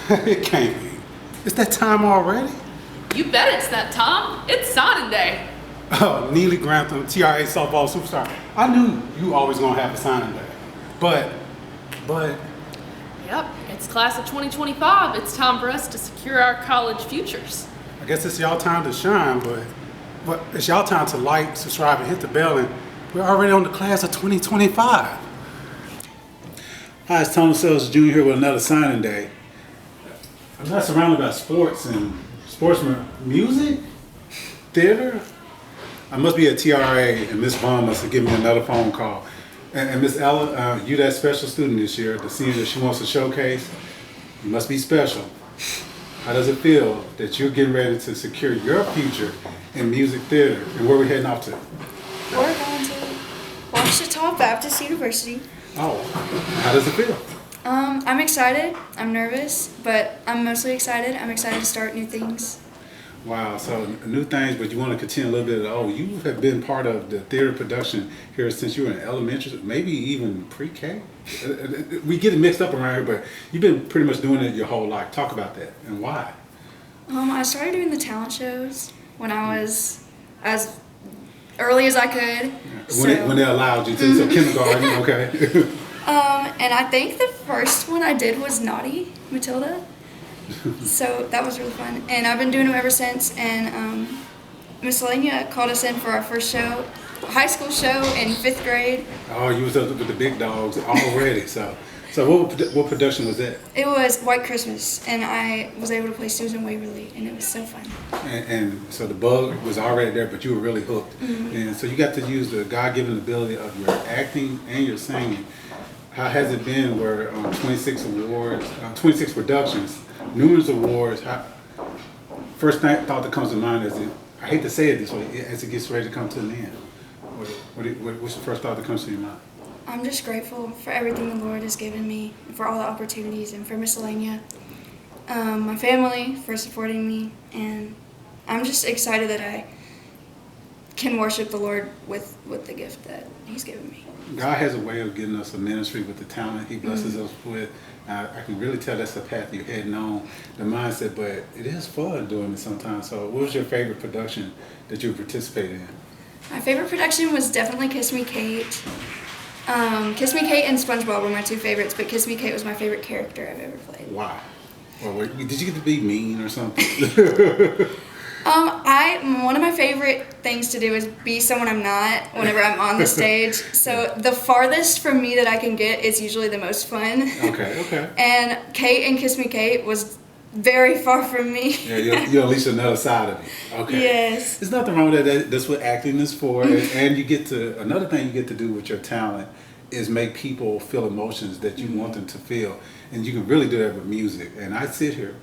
It can't be. It's that time already? You bet it's that time. It's signing day. Oh, Neely Grantham, TRA softball superstar. I knew you always gonna have a signing day. But, Yep, it's class of 2025. It's time for us to secure our college futures. I guess it's y'all time to shine, but it's y'all time to like, subscribe, and hit the bell, and we're already on the class of 2025. Hi, it's Tony Sells Jr. here with another signing day. I'm not surrounded by sports and sportsman music, theater. I must be at TRA, and Miss Vaughn must have given me another phone call. And Miss Ella, you that special student this year, the senior that she wants to showcase, you must be special. How does it feel that you're getting ready to secure your future in music theater? And where are we heading off to? We're going to Ouachita Baptist University. Oh, how does it feel? I'm excited. I'm nervous, but I'm mostly excited. I'm excited to start new things. Wow, so new things, but you want to continue a little bit. You have been part of the theater production here since you were in elementary, maybe even pre-K. We get it mixed up around here, but you've been pretty much doing it your whole life. Talk about that and why. I started doing the talent shows when I was as early as I could. When they allowed you to, so kindergarten, okay. And I think the first one I did was Naughty Matilda. So that was really fun, and I've been doing them ever since. And Miss Lalania called us in for our first show, high school show in 5th grade. Oh, you was up with the big dogs already. So what production was that? It was White Christmas, and I was able to play Susan Waverly, and it was so fun. And so the bug was already there, but you were really hooked. Mm-hmm. And so you got to use the God-given ability of your acting and your singing. How has it been where 26 awards, 26 productions, numerous awards? First thought that comes to mind is, I hate to say it this way, as it gets ready to come to an end. What's the first thought that comes to your mind? I'm just grateful for everything the Lord has given me, and for all the opportunities, and for Miss Lalania, my family for supporting me, and I'm just excited that I can worship the Lord with the gift that He's given me. God has a way of giving us a ministry with the talent He blesses us with. I can really tell that's the path you're heading on, the mindset, but it is fun doing it sometimes. So what was your favorite production that you participated in? My favorite production was definitely Kiss Me Kate. Kiss Me Kate and SpongeBob were my two favorites, but Kiss Me Kate was my favorite character I've ever played. Why? Well, did you get to be mean or something? One of my favorite things to do is be someone I'm not whenever I'm on the stage. So the farthest from me that I can get is usually the most fun. Okay. And Kate and Kiss Me Kate was very far from me. Yeah, you're at least another side of it. Okay. Yes. There's nothing wrong with that. That's what acting is for. And you get to, another thing you get to do with your talent is make people feel emotions that you want them to feel. And you can really do that with music. And I sit here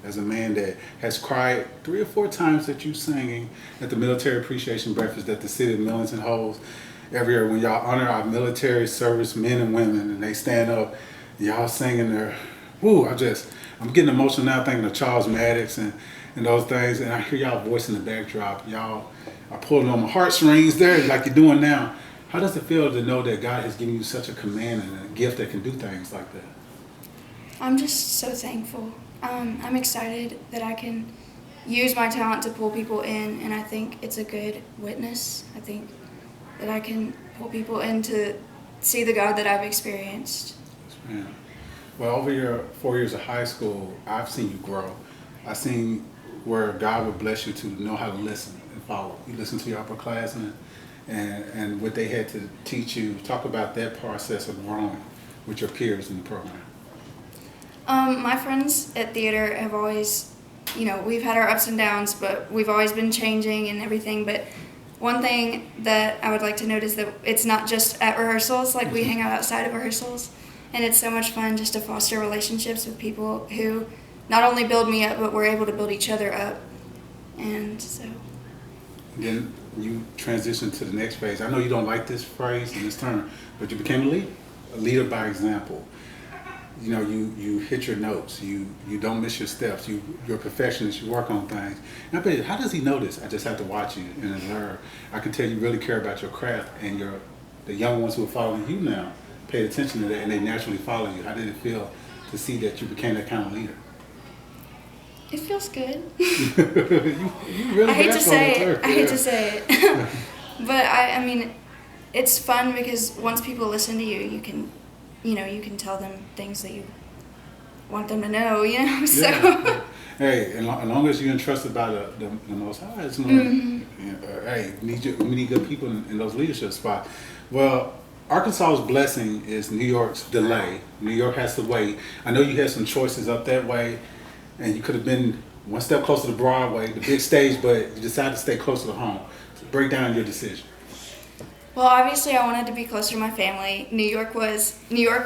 as a man that has cried 3 or 4 times that you singing at the military appreciation breakfast that the city of Millington holds every year when y'all honor our military service men and women, and they stand up, y'all singing there. Woo, I'm getting emotional now thinking of Charles Maddox and those things, and I hear y'all voice in the backdrop. Y'all are pulling on my heartstrings there like you're doing now. How does it feel to know that God has given you such a command and a gift that can do things like that? I'm just so thankful. I'm excited that I can use my talent to pull people in, and I think it's a good witness. I think that I can pull people in to see the God that I've experienced. Yeah. Well, over your 4 years of high school, I've seen you grow. I've seen where God would bless you to know how to listen and follow. You listen to your upperclassmen and what they had to teach you. Talk about that process of growing with your peers in the program. My friends at theater have always, we've had our ups and downs, but we've always been changing and everything. But one thing that I would like to note is that it's not just at rehearsals, like we hang out outside of rehearsals. And it's so much fun just to foster relationships with people who not only build me up, but we're able to build each other up. And so. Then you transitioned to the next phase. I know you don't like this phrase and this term, but you became a leader by example. You hit your notes. You don't miss your steps. You're a perfectionist. You work on things. And I bet you, how does he know this? I just have to watch you and observe. I can tell you really care about your craft, and the young ones who are following you now paid attention to that, and they naturally follow you. How did it feel to see that you became that kind of leader? It feels good. you really I hate to have say on the it. turf, I hate yeah. to say it. But I mean, it's fun because once people listen to you, you can tell them things that you want them to know, So. Yeah. Hey, as long as you're entrusted by the Most High, it's no, hey, we need good people in those leadership spots. Well, Arkansas's blessing is New York's delay. New York has to wait. I know you had some choices up that way, and you could have been one step closer to Broadway, the big stage, but you decided to stay closer to home. So break down your decision. Well, obviously, I wanted to be closer to my family. New York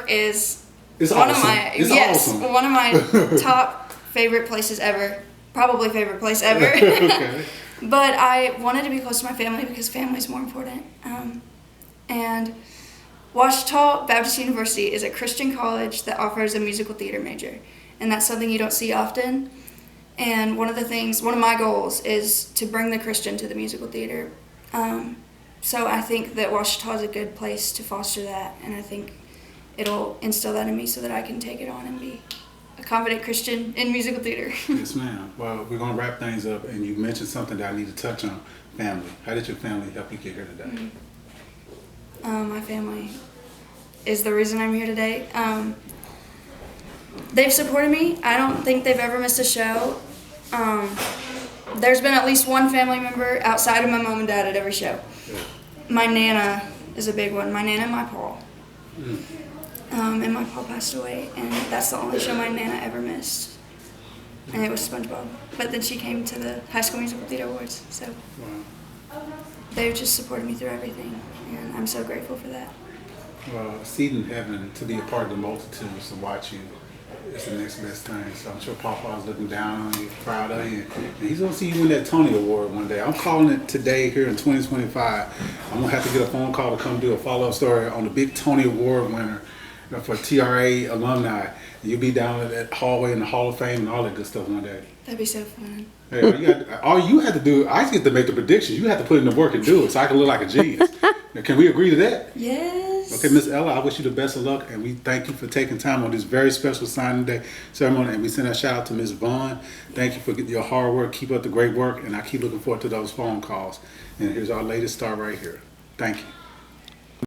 is It's one awesome. of my It's awesome. one of my top favorite places ever. Probably favorite place ever. Okay. But I wanted to be close to my family because family is more important. And Ouachita Baptist University is a Christian college that offers a musical theater major, and that's something you don't see often. And one of my goals is to bring the Christian to the musical theater. So I think that Ouachita is a good place to foster that, and I think it'll instill that in me so that I can take it on and be a confident Christian in musical theater. Yes, ma'am. Well, we're going to wrap things up, and you mentioned something that I need to touch on, family. How did your family help you get here today? My family is the reason I'm here today. They've supported me. I don't think they've ever missed a show. There's been at least one family member outside of my mom and dad at every show. Yeah. My Nana is a big one. My Nana and my Pa. And my Pa passed away, and that's the only show my Nana ever missed. And it was SpongeBob. But then she came to the High School Musical Theater Awards, so Wow. they've just supported me through everything, and I'm so grateful for that. Well, a seat in heaven to be a part of the multitudes to watch you is the next best thing. So I'm sure Papa's looking down on you, proud of you, and he's gonna see you win that Tony Award one day. I'm calling it today here in 2025. I'm gonna have to get a phone call to come do a follow-up story on the big Tony Award winner for TRA alumni. And you'll be down at that hallway in the Hall of Fame and all that good stuff one day. That'd be so fun. Hey, all you had to do, I get to make the predictions. You have to put in the work and do it so I can look like a genius. Now, can we agree to that? Yes. Okay, Miss Ella, I wish you the best of luck, and we thank you for taking time on this very special signing day ceremony. And we send a shout out to Miss Vaughn. Thank you for your hard work. Keep up the great work, and I keep looking forward to those phone calls. And here's our latest star right here. Thank you.